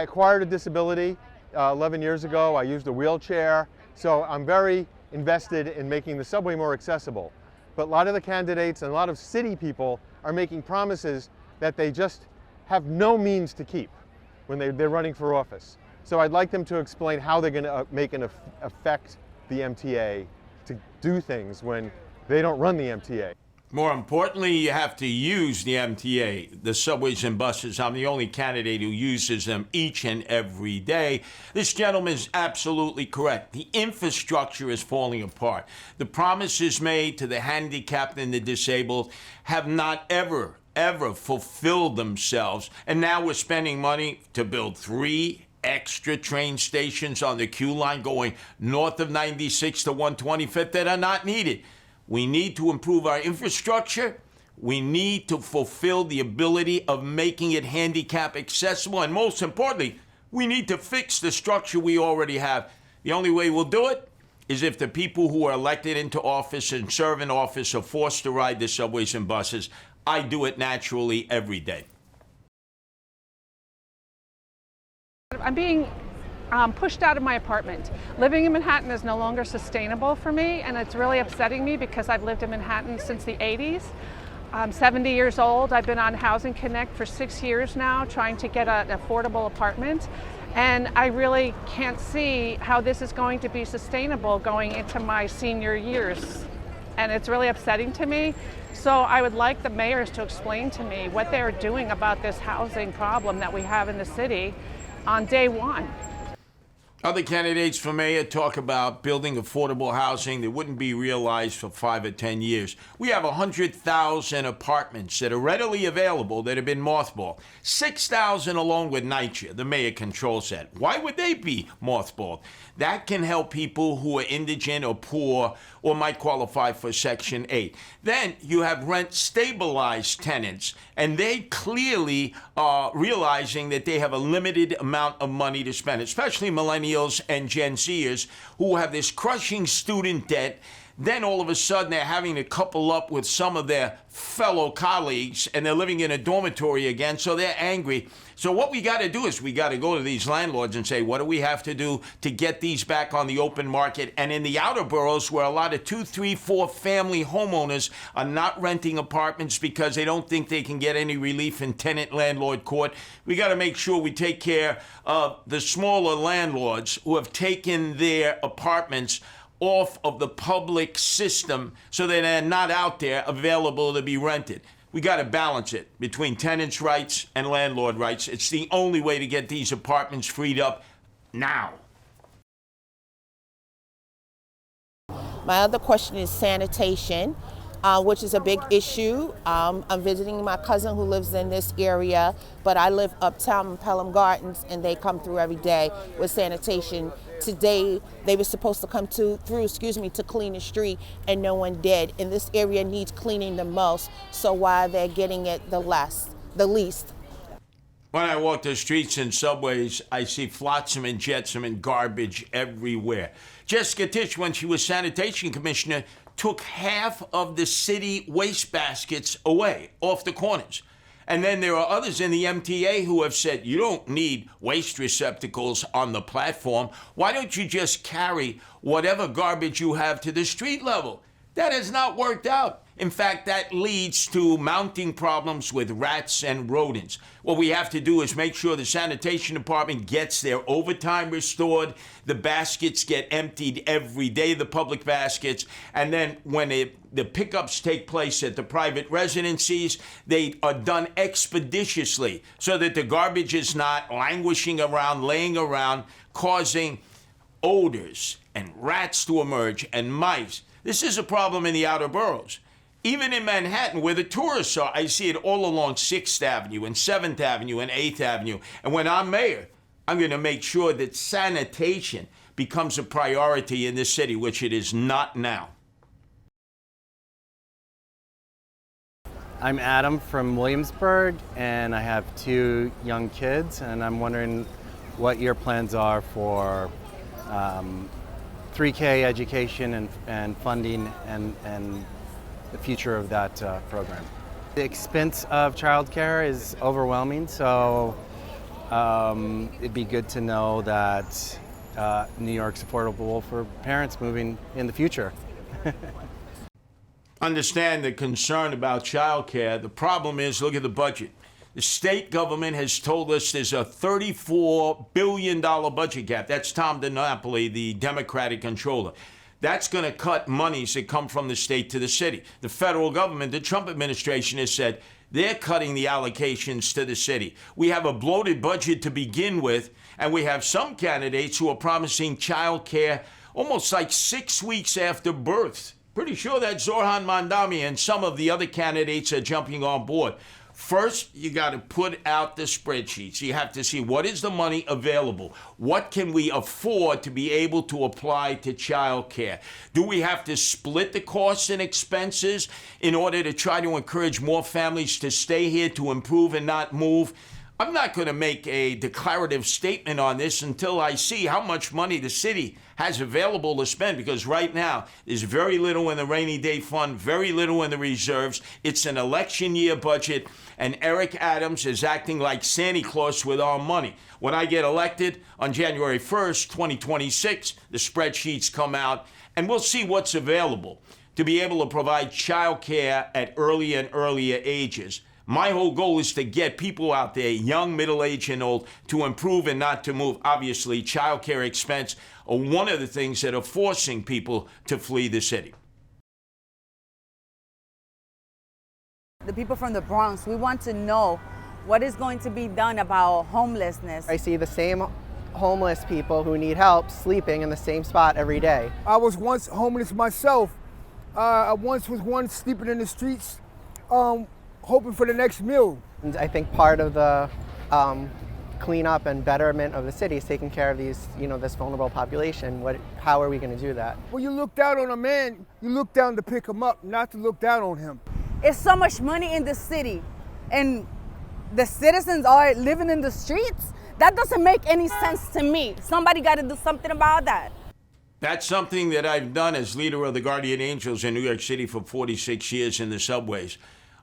I acquired a disability 11 years ago. I used a wheelchair, so I'm very invested in making the subway more accessible. But a lot of the candidates and a lot of city people are making promises that they just have no means to keep when they're running for office. So I'd like them to explain how they're going to affect the MTA to do things when they don't run the MTA. More importantly, you have to use the MTA, the subways and buses. I'm the only candidate who uses them each and every day. This gentleman is absolutely correct. The infrastructure is falling apart. The promises made to the handicapped and the disabled have not ever fulfilled themselves. And now we're spending money to build 3 extra train stations on the Q line going north of 96 to 125th that are not needed. We need to improve our infrastructure. We need to fulfill the ability of making it handicap accessible. And most importantly, we need to fix the structure we already have. The only way we'll do it is if the people who are elected into office and serve in office are forced to ride the subways and buses. I do it naturally every day. I'm being pushed out of my apartment. Living in Manhattan is no longer sustainable for me, and it's really upsetting me because I've lived in Manhattan since the 80s. I'm 70 years old. I've been on Housing Connect for 6 years now, trying to get an affordable apartment. And I really can't see how this is going to be sustainable going into my senior years. And it's really upsetting to me. So I would like the mayors to explain to me what they're doing about this housing problem that we have in the city on day one. Other candidates for mayor talk about building affordable housing that wouldn't be realized for 5 or 10 years. We have 100,000 apartments that are readily available that have been mothballed. 6,000 along with NYCHA. The mayor controls that. Why would they be mothballed? That can help people who are indigent or poor or might qualify for Section 8. Then you have rent-stabilized tenants, and they clearly are realizing that they have a limited amount of money to spend, especially millennials and Gen Zers who have this crushing student debt. Then all of a sudden they're having to couple up with some of their fellow colleagues and they're living in a dormitory again, so they're angry. So what we got to do is we got to go to these landlords and say, what do we have to do to get these back on the open market? And in the outer boroughs where a lot of 2, 3, 4 family homeowners are not renting apartments because they don't think they can get any relief in tenant landlord court, we got to make sure we take care of the smaller landlords who have taken their apartments off of the public system so that they're not out there available to be rented. We got to balance it between tenants' rights and landlord rights. It's the only way to get these apartments freed up now. My other question is sanitation, which is a big issue. I'm visiting my cousin who lives in this area, but I live uptown in Pelham Gardens, and they come through every day with sanitation. Today, they were supposed to come through, to clean the street, and no one did. And this area needs cleaning the most, so why they're getting it the least. When I walk the streets and subways, I see flotsam and jetsam and garbage everywhere. Jessica Tisch, when she was sanitation commissioner, took half of the city waste baskets away off the corners. And then there are others in the MTA who have said, you don't need waste receptacles on the platform. Why don't you just carry whatever garbage you have to the street level? That has not worked out. In fact, that leads to mounting problems with rats and rodents. What we have to do is make sure the sanitation department gets their overtime restored, the baskets get emptied every day, the public baskets, and then when the pickups take place at the private residencies, they are done expeditiously so that the garbage is not languishing around, laying around, causing odors and rats to emerge and mice. This is a problem in the outer boroughs. Even in Manhattan, where the tourists are, I see it all along 6th Avenue and 7th Avenue and 8th Avenue. And when I'm mayor, I'm going to make sure that sanitation becomes a priority in this city, which it is not now. I'm Adam from Williamsburg, and I have 2 young kids, and I'm wondering what your plans are for 3K education and funding and the future of that program. The expense of childcare is overwhelming, so It'd be good to know that New York's affordable for parents moving in the future. Understand the concern about childcare. The problem is, look at the budget. The state government has told us there's a $34 billion budget gap. That's Tom DiNapoli, the Democratic controller. That's going to cut monies that come from the state to the city. The federal government, the Trump administration, has said they're cutting the allocations to the city. We have a bloated budget to begin with, and we have some candidates who are promising child care almost like 6 weeks after birth. Pretty sure that Zohran Mamdani and some of the other candidates are jumping on board. First, you got to put out the spreadsheets. You have to see what is the money available. What can we afford to be able to apply to child care? Do we have to split the costs and expenses in order to try to encourage more families to stay here, to improve and not move? I'm not going to make a declarative statement on this until I see how much money the city has available to spend, because right now there's very little in the rainy day fund, very little in the reserves. It's an election year budget, and Eric Adams is acting like Santa Claus with our money. When I get elected on January 1st, 2026, the spreadsheets come out, and we'll see what's available to be able to provide child care at earlier and earlier ages. My whole goal is to get people out there, young, middle-aged, and old, to improve and not to move. Obviously, child care expense are one of the things that are forcing people to flee the city. The people from the Bronx, we want to know what is going to be done about homelessness. I see the same homeless people who need help sleeping in the same spot every day. I was once homeless myself. I once was one sleeping in the streets, hoping for the next meal. And I think part of the cleanup and betterment of the city is taking care of these, this vulnerable population. How are we going to do that? When you look down on a man, you look down to pick him up, not to look down on him. It's so much money in the city, and the citizens are living in the streets. That doesn't make any sense to me. Somebody got to do something about that. That's something that I've done as leader of the Guardian Angels in New York City for 46 years in the subways.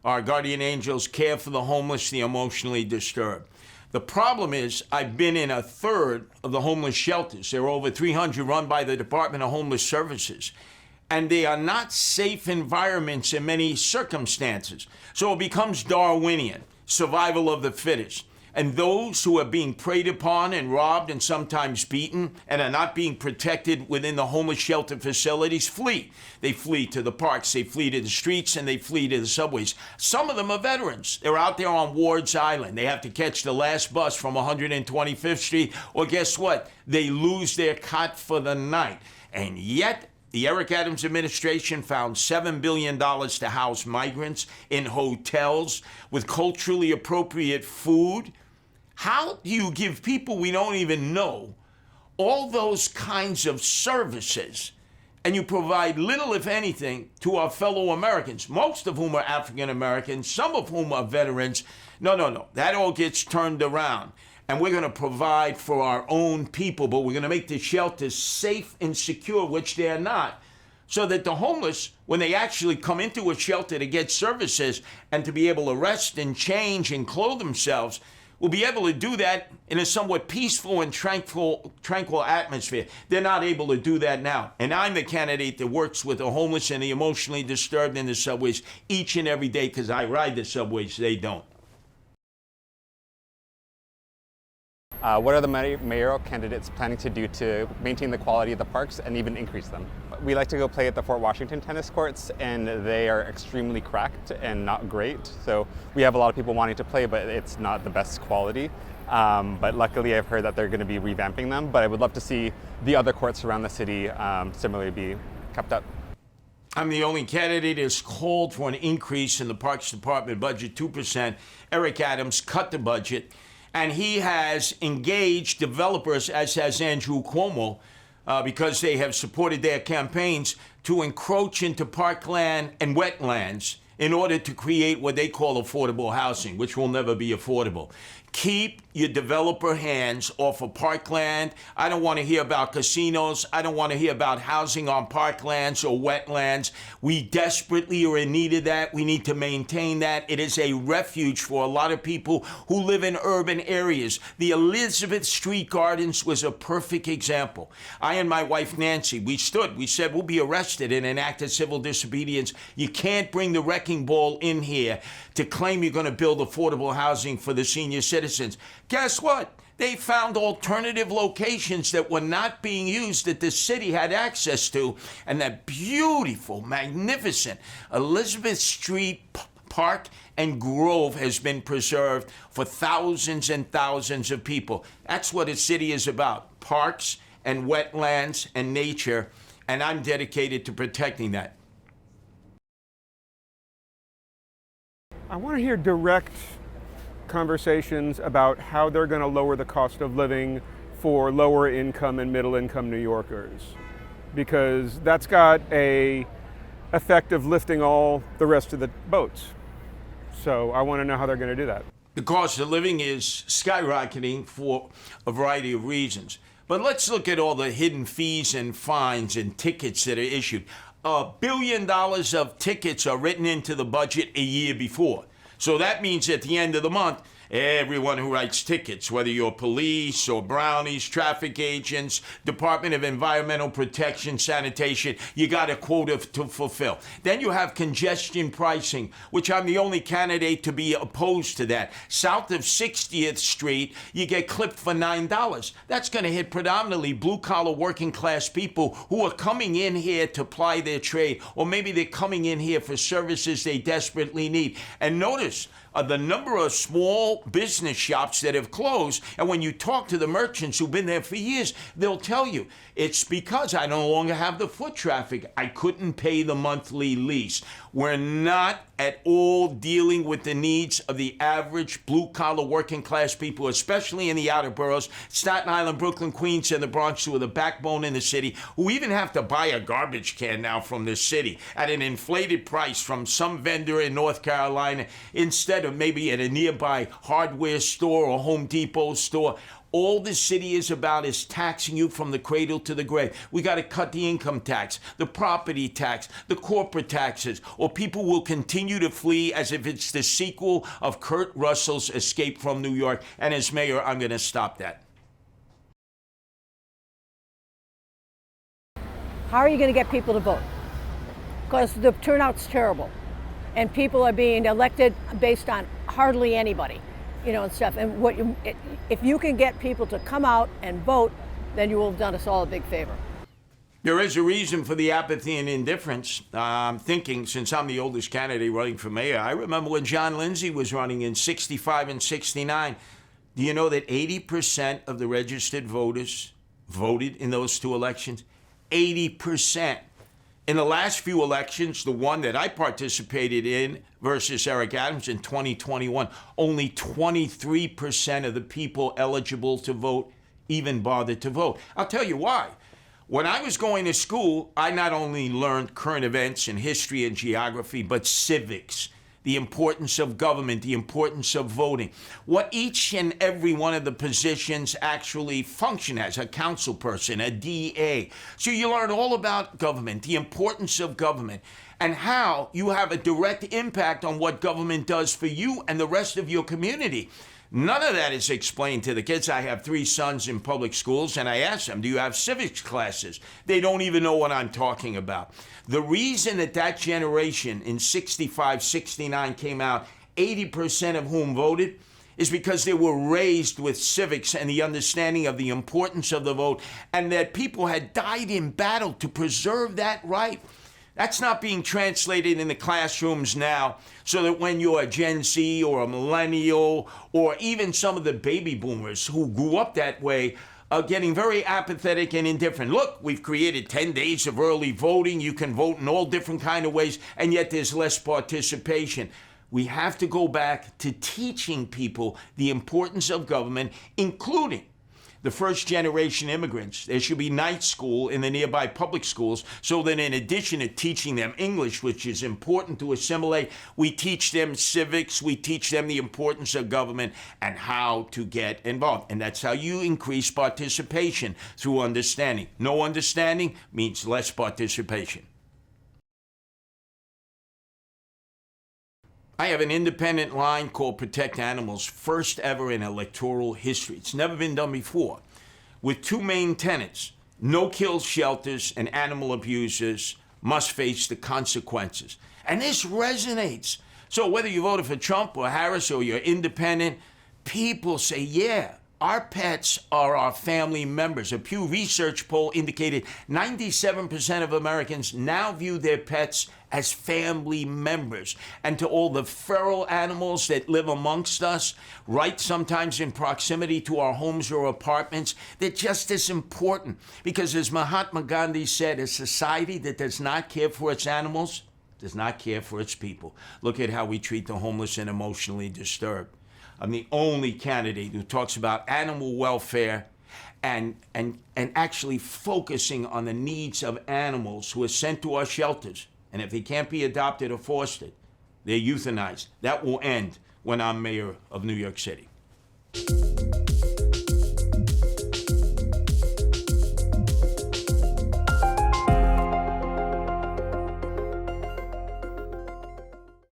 Our Guardian Angels care for the homeless, the emotionally disturbed. The problem is I've been in a third of the homeless shelters. There are over 300 run by the Department of Homeless Services. And they are not safe environments in many circumstances. So it becomes Darwinian, survival of the fittest. And those who are being preyed upon and robbed and sometimes beaten and are not being protected within the homeless shelter facilities flee. They flee to the parks, they flee to the streets, and they flee to the subways. Some of them are veterans. They're out there on Ward's Island. They have to catch the last bus from 125th Street, or guess what? They lose their cot for the night. And yet, the Eric Adams administration found $7 billion to house migrants in hotels with culturally appropriate food. How do you give people we don't even know all those kinds of services, and you provide little, if anything, to our fellow Americans, most of whom are African Americans, some of whom are veterans? No. That all gets turned around. And we're going to provide for our own people, but we're going to make the shelters safe and secure, which they're not, so that the homeless, when they actually come into a shelter to get services and to be able to rest and change and clothe themselves, will be able to do that in a somewhat peaceful and tranquil atmosphere. They're not able to do that now. And I'm the candidate that works with the homeless and the emotionally disturbed in the subways each and every day, because I ride the subways, they don't. What are the mayoral candidates planning to do to maintain the quality of the parks and even increase them? We like to go play at the Fort Washington tennis courts, and they are extremely cracked and not great. So we have a lot of people wanting to play, but it's not the best quality. But luckily I've heard that they're going to be revamping them, but I would love to see the other courts around the city similarly be kept up. I'm the only candidate who's called for an increase in the Parks Department budget, 2%. Eric Adams cut the budget. And he has engaged developers, as has Andrew Cuomo, because they have supported their campaigns, to encroach into parkland and wetlands in order to create what they call affordable housing, which will never be affordable. Keep your developer hands off of parkland. I don't want to hear about casinos. I don't want to hear about housing on parklands or wetlands. We desperately are in need of that. We need to maintain that. It is a refuge for a lot of people who live in urban areas. The Elizabeth Street Gardens was a perfect example. I and my wife Nancy, we said we'll be arrested in an act of civil disobedience. You can't bring the wrecking ball in here to claim you're going to build affordable housing for the senior citizens. Guess what? They found alternative locations that were not being used that the city had access to, and that beautiful, magnificent Elizabeth Street Park and Grove has been preserved for thousands and thousands of people. That's what a city is about, parks and wetlands and nature, and I'm dedicated to protecting that. I want to hear direct conversations about how they're going to lower the cost of living for lower income and middle income New Yorkers, because that's got a effect of lifting all the rest of the boats. So I want to know how they're going to do that. The cost of living is skyrocketing for a variety of reasons. But let's look at all the hidden fees and fines and tickets that are issued. $1 billion of tickets are written into the budget a year before. So that means at the end of the month, everyone who writes tickets, whether you're police or brownies, traffic agents, Department of Environmental Protection, Sanitation, you got a quota to fulfill. Then you have congestion pricing, which I'm the only candidate to be opposed to that. South of 60th Street, you get clipped for $9. That's going to hit predominantly blue-collar working-class people who are coming in here to ply their trade, or maybe they're coming in here for services they desperately need. And notice, the number of small business shops that have closed, and when you talk to the merchants who've been there for years, they'll tell you it's because I no longer have the foot traffic. I couldn't pay the monthly lease. We're not at all dealing with the needs of the average blue-collar working-class people, especially in the outer boroughs, Staten Island, Brooklyn, Queens, and the Bronx, who are the backbone in the city, who even have to buy a garbage can now from the city at an inflated price from some vendor in North Carolina instead of maybe at a nearby hardware store or Home Depot store. All the city is about is taxing you from the cradle to the grave. We got to cut the income tax, the property tax, the corporate taxes, or people will continue to flee as if it's the sequel of Kurt Russell's Escape from New York. And as mayor, I'm going to stop that. How are you going to get people to vote? Because the turnout's terrible. And people are being elected based on hardly anybody, and stuff. And if you can get people to come out and vote, then you will have done us all a big favor. There is a reason for the apathy and indifference. I'm thinking, since I'm the oldest candidate running for mayor, I remember when John Lindsay was running in 65 and 69. Do you know that 80% of the registered voters voted in those two elections? 80%. In the last few elections, the one that I participated in versus Eric Adams in 2021, only 23% of the people eligible to vote even bothered to vote. I'll tell you why. When I was going to school, I not only learned current events and history and geography, but civics, the importance of government, the importance of voting, what each and every one of the positions actually function as, a council person, a DA. So you learn all about government, the importance of government, and how you have a direct impact on what government does for you and the rest of your community. None of that is explained to the kids. I have 3 sons in public schools, and I ask them, do you have civics classes? They don't even know what I'm talking about. The reason that generation in 65, 69 came out, 80% of whom voted, is because they were raised with civics and the understanding of the importance of the vote, and that people had died in battle to preserve that right. That's not being translated in the classrooms now, so that when you're a Gen Z or a millennial or even some of the baby boomers who grew up that way are getting very apathetic and indifferent. Look, we've created 10 days of early voting. You can vote in all different kind of ways, and yet there's less participation. We have to go back to teaching people the importance of government, including the first generation immigrants. There should be night school in the nearby public schools so that in addition to teaching them English, which is important to assimilate, we teach them civics, we teach them the importance of government and how to get involved. And that's how you increase participation, through understanding. No understanding means less participation. I have an independent line called Protect Animals, first ever in electoral history. It's never been done before, with two main tenets: no-kill shelters and animal abusers must face the consequences. And this resonates. So whether you voted for Trump or Harris or you're independent, people say, yeah, our pets are our family members. A Pew Research poll indicated 97% of Americans now view their pets as family members. And to all the feral animals that live amongst us, right sometimes in proximity to our homes or apartments, they're just as important. Because as Mahatma Gandhi said, a society that does not care for its animals does not care for its people. Look at how we treat the homeless and emotionally disturbed. I'm the only candidate who talks about animal welfare and actually focusing on the needs of animals who are sent to our shelters. And if they can't be adopted or fostered, they're euthanized. That will end when I'm mayor of New York City.